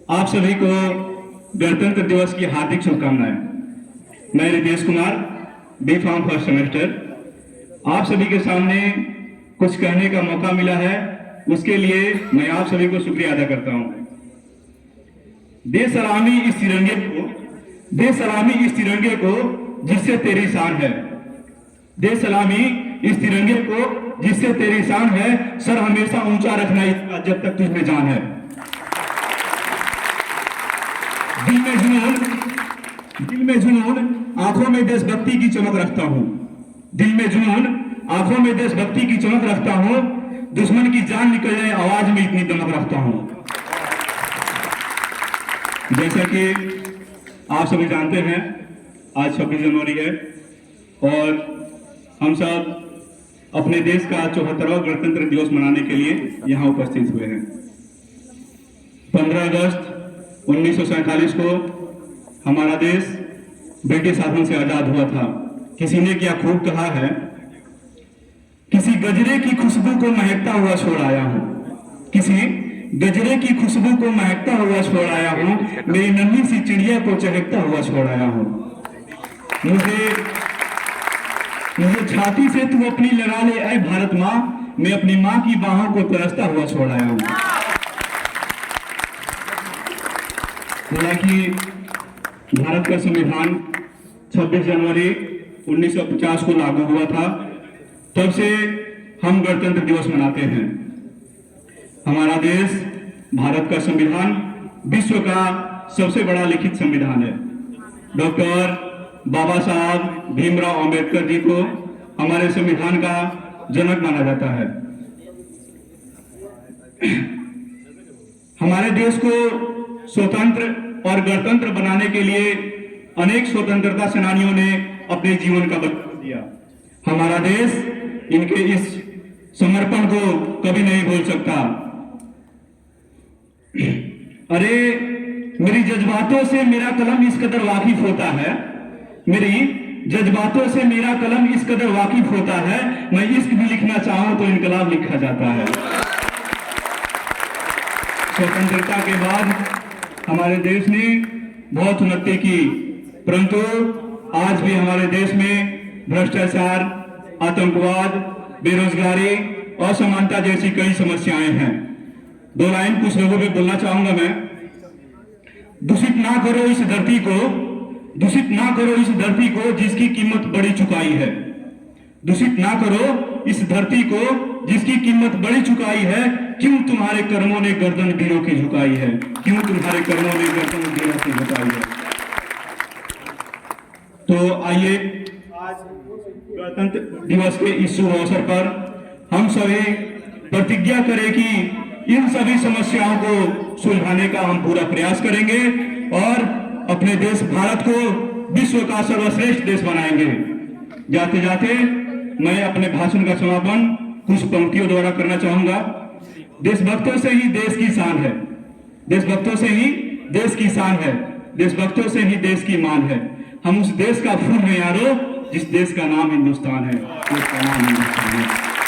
आप सभी को गणतंत्र दिवस की हार्दिक शुभकामनाएं। मैं Ritesh Kumar, B.Pharm first semester. आप सभी के सामने कुछ कहने का मौका मिला है, उसके लिए मैं आप सभी को शुक्रिया अदा करता हूं। दे सलामी इस तिरंगे को, दे सलामी इस तिरंगे को जिससे तेरी शान है। दे सलामी इस तिरंगे को जिससे तेरी शान है। सर हमेशा ऊंचा रखना इसका जब तक तुझमें जान है। दिल में जुनून, आंखों में देशभक्ति की चमक रखता हूं। दिल में जुनून, आंखों में देशभक्ति की चमक रखता हूं। दुश्मन की जान निकल जाए आवाज में इतनी दमक रखता हूं। जैसा कि आप सभी जानते हैं, आज 26 जनवरी है और हम सब अपने देश का 74वां गणतंत्र दिवस मनाने के लिए यहाँ उपस्थित हुए हैं। 15 अगस्त 1947 को हमारा देश ब्रिटिश शासन से आजाद हुआ था। किसी ने क्या खूब कहा है, किसी गजरे की खुशबू को महकता हुआ छोड़ आया हूं। किसी गजरे की खुशबू को महकता हुआ छोड़ आया हूं। मेरी नन्ही सी चिड़िया को चहकता हुआ छोड़ आया हूं। मुझे छाती से तू अपनी लगा ले ऐ भारत माँ, मैं अपनी माँ की बाहों को तरसता हुआ छोड़ आया हूं। हालांकि भारत का संविधान 26 जनवरी 1950 को लागू हुआ था, तब से हम गणतंत्र दिवस मनाते हैं। हमारा देश, भारत का संविधान विश्व का सबसे बड़ा लिखित संविधान है। डॉक्टर बाबा साहब भीमराव अंबेडकर जी को हमारे संविधान का जनक माना जाता है। हमारे देश को स्वतंत्र और गणतंत्र बनाने के लिए अनेक स्वतंत्रता सेनानियों ने अपने जीवन का बलिदान दिया। हमारा देश इनके इस समर्पण को कभी नहीं भूल सकता। अरे मेरी जज्बातों से मेरा कलम इस कदर वाकिफ होता है, मेरी जज्बातों से मेरा कलम इस कदर वाकिफ होता है, मैं इश्क भी लिखना चाहूं तो इनकलाब लिखा जाता है। स्वतंत्रता के बाद हमारे देश ने बहुत उन्नति की, परंतु आज भी हमारे देश में भ्रष्टाचार, आतंकवाद, बेरोजगारी, असमानता जैसी कई समस्याएं हैं। 2 लाइन कुछ लोगों पे बोलना चाहूंगा मैं। दूषित ना करो इस धरती को, दूषित ना करो इस धरती को जिसकी कीमत बड़ी चुकाई है। दूषित ना करो इस धरती को जिसकी कीमत बड़ी चुकाई है। क्यों तुम्हारे कर्मों ने गर्दन वीरों की झुकाई है। क्यों तुम्हारे कर्मों ने गर्दन वीरों की झुकाई है। तो आइए आज गणतंत्र दिवस के इस शुभ अवसर पर हम सभी प्रतिज्ञा करें कि इन सभी समस्याओं को सुलझाने का हम पूरा प्रयास करेंगे और अपने देश भारत को विश्व का सर्वश्रेष्ठ देश बनाएंगे। जाते जाते मैं अपने भाषण का समापन कुछ पंक्तियों द्वारा करना चाहूंगा। देशभक्तों से ही देश की शान है, देशभक्तों से ही देश की शान है, देशभक्तों से ही देश की मान है। हम उस देश का फूल हैं यारो जिस देश का नाम हिंदुस्तान है। देश का नाम हिंदुस्तान है।